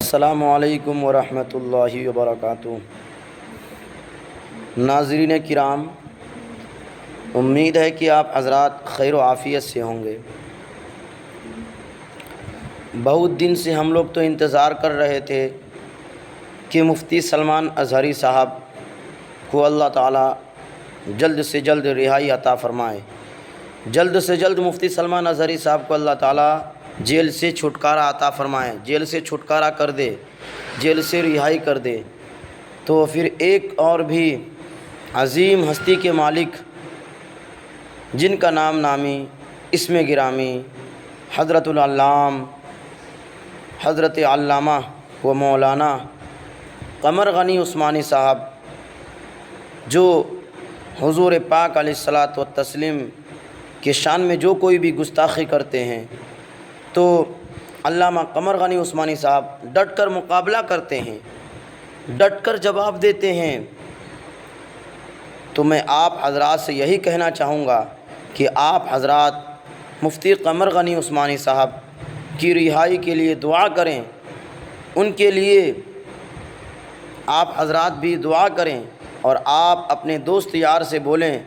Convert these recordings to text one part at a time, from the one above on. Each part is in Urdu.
السلام علیکم ورحمۃ اللہ وبرکاتہ۔ ناظرین کرام، امید ہے کہ آپ حضرات خیر و عافیت سے ہوں گے۔ بہت دن سے ہم لوگ تو انتظار کر رہے تھے کہ مفتی سلمان اظہری صاحب کو اللہ تعالیٰ جلد سے جلد رہائی عطا فرمائے، جلد سے جلد مفتی سلمان اظہری صاحب کو اللہ تعالیٰ جیل سے چھٹکارا عطا فرمائے، جیل سے چھٹکارا کر دے، جیل سے رہائی کر دے۔ تو پھر ایک اور بھی عظیم ہستی کے مالک جن کا نام نامی اسم گرامی حضرت العلام حضرت علامہ و مولانا قمر غنی عثمانی صاحب، جو حضور پاک علیہ الصلاۃ والتسلیم کے شان میں جو کوئی بھی گستاخی کرتے ہیں تو علامہ قمر غنی عثمانی صاحب ڈٹ کر مقابلہ کرتے ہیں، ڈٹ کر جواب دیتے ہیں۔ تو میں آپ حضرات سے یہی کہنا چاہوں گا کہ آپ حضرات مفتی قمر غنی عثمانی صاحب کی رہائی کے لیے دعا کریں، ان کے لیے آپ حضرات بھی دعا کریں، اور آپ اپنے دوست یار سے بولیں،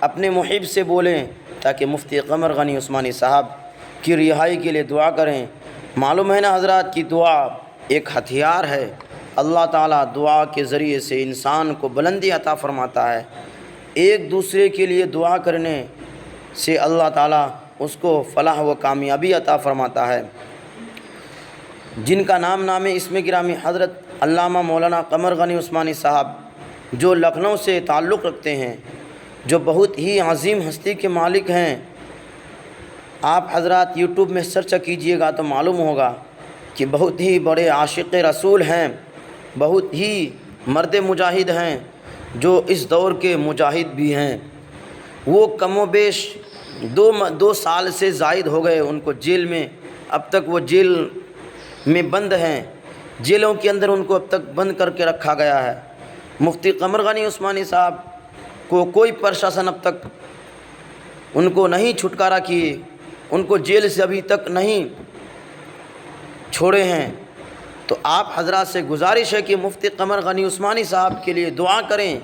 اپنے محب سے بولیں، تاکہ مفتی قمر غنی عثمانی صاحب کی رہائی کے لیے دعا کریں۔ معلوم ہے نا حضرات کی دعا ایک ہتھیار ہے، اللہ تعالیٰ دعا کے ذریعے سے انسان کو بلندی عطا فرماتا ہے۔ ایک دوسرے کے لیے دعا کرنے سے اللہ تعالیٰ اس کو فلاح و کامیابی عطا فرماتا ہے۔ جن کا نام اسم گرامی حضرت علامہ مولانا قمر غنی عثمانی صاحب، جو لکھنؤ سے تعلق رکھتے ہیں، جو بہت ہی عظیم ہستی کے مالک ہیں۔ آپ حضرات یوٹیوب میں سرچ کیجئے گا تو معلوم ہوگا کہ بہت ہی بڑے عاشق رسول ہیں، بہت ہی مرد مجاہد ہیں، جو اس دور کے مجاہد بھی ہیں۔ وہ کم و بیش دو سال سے زائد ہو گئے ان کو جیل میں، اب تک وہ جیل میں بند ہیں، جیلوں کے اندر ان کو اب تک بند کر کے رکھا گیا ہے۔ مفتی قمر غنی عثمانی صاحب کو کوئی پرشاسن اب تک ان کو نہیں چھٹکارا کیے، ان کو جیل سے ابھی تک نہیں چھوڑے ہیں۔ تو آپ حضرات سے گزارش ہے کہ مفتی قمر غنی عثمانی صاحب کے لیے دعا کریں،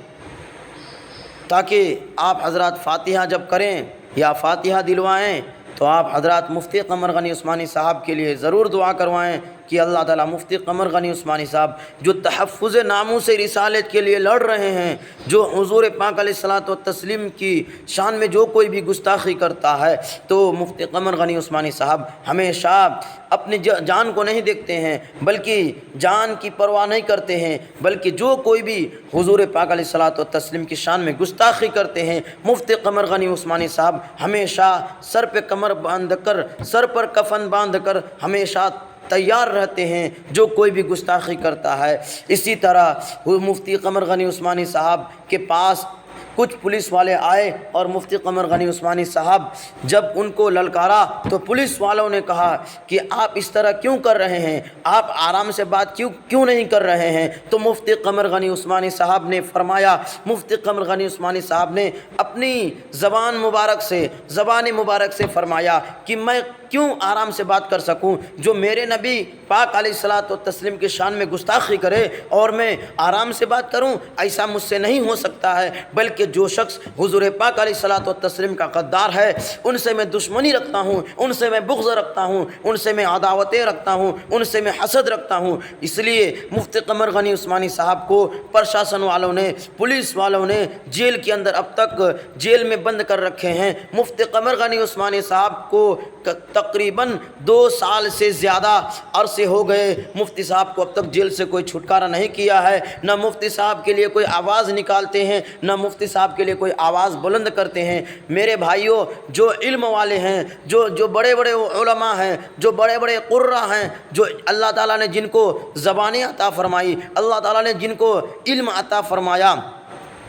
تاکہ آپ حضرات فاتحہ جب کریں یا فاتحہ دلوائیں تو آپ حضرات مفتی قمر غنی عثمانی صاحب کے لیے ضرور دعا کروائیں کہ اللہ تعالیٰ مفتی قمر غنی عثمانی صاحب جو تحفظ ناموس رسالت کے لیے لڑ رہے ہیں، جو حضور پاک علیہ الصلاۃ والتسلیم کی شان میں جو کوئی بھی گستاخی کرتا ہے، تو مفتی قمر غنی عثمانی صاحب ہمیشہ اپنی جان کو نہیں دیکھتے ہیں، بلکہ جان کی پرواہ نہیں کرتے ہیں، بلکہ جو کوئی بھی حضور پاک علیہ الصلاۃ والتسلیم کی شان میں گستاخی کرتے ہیں، مفتی قمر غنی عثمانی صاحب ہمیشہ سر پہ کمر باندھ کر، سر پر کفن باندھ کر ہمیشہ تیار رہتے ہیں جو کوئی بھی گستاخی کرتا ہے۔ اسی طرح مفتی قمر غنی عثمانی صاحب کے پاس کچھ پولیس والے آئے اور مفتی قمر غنی عثمانی صاحب جب ان کو للکارا تو پولیس والوں نے کہا کہ آپ اس طرح کیوں کر رہے ہیں، آپ آرام سے بات کیوں نہیں کر رہے ہیں؟ تو مفتی قمر غنی عثمانی صاحب نے فرمایا، مفتی قمر غنی عثمانی صاحب نے اپنی زبان مبارک سے فرمایا کہ میں کیوں آرام سے بات کر سکوں؟ جو میرے نبی پاک علیہ الصلاۃ والتسلیم کی شان میں گستاخی کرے اور میں آرام سے بات کروں، ایسا مجھ سے نہیں ہو سکتا ہے، بلکہ جو شخص حضور پاک علیہ الصلاۃ والتسلیم کا غدار ہے، ان سے میں دشمنی رکھتا ہوں، ان سے میں بغض رکھتا ہوں، ان سے میں عداوتیں رکھتا ہوں، ان سے میں حسد رکھتا ہوں۔ اس لیے مفتی قمر غنی عثمانی صاحب کو پرشاسن والوں نے، پولیس والوں نے جیل کے اندر اب تک جیل میں بند کر رکھے ہیں۔ مفتی قمر غنی عثمانی صاحب کو تقریباً 2 سال سے زیادہ عرصے ہو گئے، مفتی صاحب کو اب تک جیل سے کوئی چھٹکارا نہیں کیا ہے، نہ مفتی صاحب کے لیے کوئی آواز نکالتے ہیں، نہ مفتی صاحب کے لیے کوئی آواز بلند کرتے ہیں۔ میرے بھائیوں، جو علم والے ہیں، جو بڑے بڑے علماء ہیں، جو بڑے بڑے قرہ ہیں، جو اللہ تعالیٰ نے جن کو زبانیں عطا فرمائی، اللہ تعالیٰ نے جن کو علم عطا فرمایا،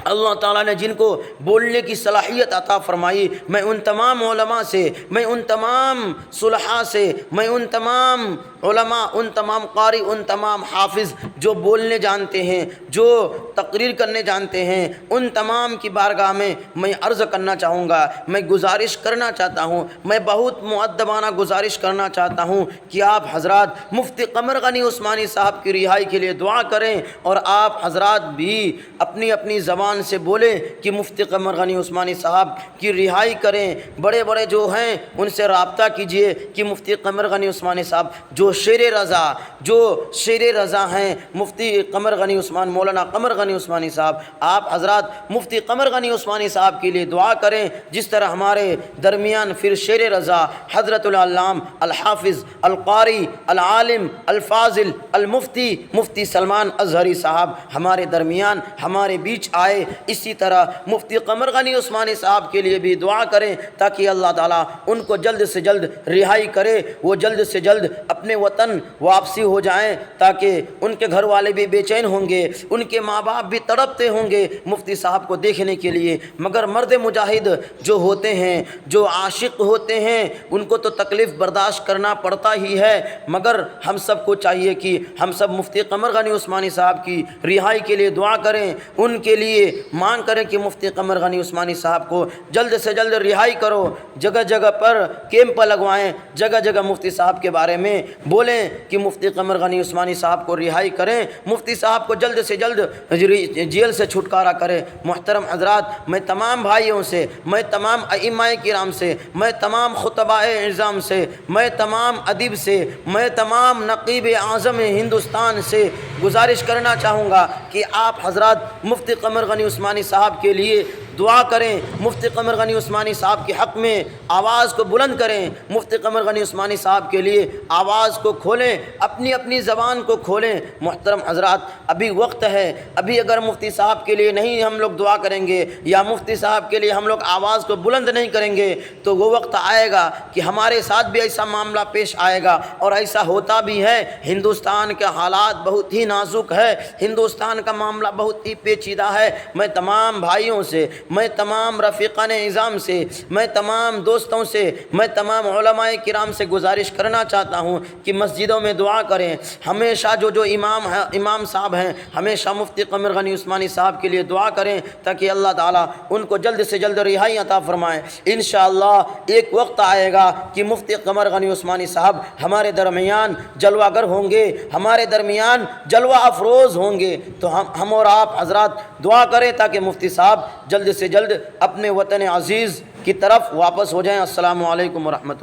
اللہ تعالیٰ نے جن کو بولنے کی صلاحیت عطا فرمائی، میں ان تمام علماء سے، میں ان تمام صلحاء سے، میں ان تمام علماء، ان تمام قاری، ان تمام حافظ جو بولنے جانتے ہیں، جو تقریر کرنے جانتے ہیں، ان تمام کی بارگاہ میں عرض کرنا چاہوں گا، میں گزارش کرنا چاہتا ہوں، میں بہت مؤدبانہ گزارش کرنا چاہتا ہوں کہ آپ حضرات مفتی قمر غنی عثمانی صاحب کی رہائی کے لیے دعا کریں، اور آپ حضرات بھی اپنی اپنی زبان سے بولیں کہ مفتی قمر غنی عثمانی صاحب کی رہائی کریں۔ بڑے بڑے جو ہیں ان سے رابطہ کیجئے کہ مفتی قمر غنی عثمانی صاحب جو شیر رضا ہیں، مفتی قمر غنی عثمان، مولانا قمر غنی عثمانی صاحب، آپ حضرات مفتی قمر غنی عثمانی صاحب کے لیے دعا کریں، جس طرح ہمارے درمیان پھر شیر رضا حضرت العلام الحافظ القاری العالم الفاضل المفتی مفتی سلمان ازہری صاحب ہمارے درمیان ہمارے بیچ آئے، اسی طرح مفتی قمر غنی عثمانی صاحب کے لیے بھی دعا کریں تاکہ اللہ تعالیٰ ان کو جلد سے جلد رہائی کرے، وہ جلد سے جلد اپنے وطن واپسی ہو جائیں، تاکہ ان کے گھر والے بھی بے چین ہوں گے، ان کے ماں باپ بھی تڑپتے ہوں گے مفتی صاحب کو دیکھنے کے لیے۔ مگر مرد مجاہد جو ہوتے ہیں، جو عاشق ہوتے ہیں، ان کو تو تکلیف برداشت کرنا پڑتا ہی ہے، مگر ہم سب کو چاہیے کہ ہم سب مفتی قمر غنی عثمانی صاحب کی رہائی کے لیے دعا کریں، ان کے لیے مانگ کریں کہ مفتی قمر غنی عثمانی صاحب کو جلد سے جلد رہائی کرو، جگہ جگہ پر کیمپ لگوائیں، جگہ جگہ مفتی صاحب کے بارے میں بولیں کہ مفتی قمر غنی عثمانی صاحب کو رہائی کریں، مفتی صاحب کو جلد سے جلد جیل سے چھٹکارا کرے۔ محترم حضرات، میں تمام بھائیوں سے، میں تمام ائمہ کرام سے، میں تمام خطباء اعظام سے، میں تمام ادیب سے، میں تمام نقیب اعظم ہندوستان سے گزارش کرنا چاہوں گا کہ آپ حضرات مفتی قمر غنی عثمانی صاحب کے لیے دعا کریں، مفتی قمر غنی عثمانی صاحب کے حق میں آواز کو بلند کریں، مفتی قمر غنی عثمانی صاحب کے لیے آواز کو کھولیں، اپنی اپنی زبان کو کھولیں۔ محترم حضرات، ابھی وقت ہے، ابھی اگر مفتی صاحب کے لیے نہیں ہم لوگ دعا کریں گے یا مفتی صاحب کے لیے ہم لوگ آواز کو بلند نہیں کریں گے تو وہ وقت آئے گا کہ ہمارے ساتھ بھی ایسا معاملہ پیش آئے گا، اور ایسا ہوتا بھی ہے۔ ہندوستان کے حالات بہت ہی نازک ہے، ہندوستان کا معاملہ بہت ہی پیچیدہ ہے۔ میں تمام بھائیوں سے، میں تمام رفیقان اعظام سے، میں تمام دوستوں سے، میں تمام علماء کرام سے گزارش کرنا چاہتا ہوں کہ مسجدوں میں دعا کریں، ہمیشہ جو امام صاحب ہیں ہمیشہ مفتی قمر غنی عثمانی صاحب کے لیے دعا کریں تاکہ اللہ تعالیٰ ان کو جلد سے جلد رہائی عطا فرمائے۔ انشاءاللہ ایک وقت آئے گا کہ مفتی قمر غنی عثمانی صاحب ہمارے درمیان جلوہ گر ہوں گے، ہمارے درمیان جلوہ افروز ہوں گے، تو ہم اور آپ حضرات دعا کریں تاکہ مفتی صاحب جلد سے جلد اپنے وطن عزیز کی طرف واپس ہو جائیں۔ السلام علیکم ورحمۃ اللہ۔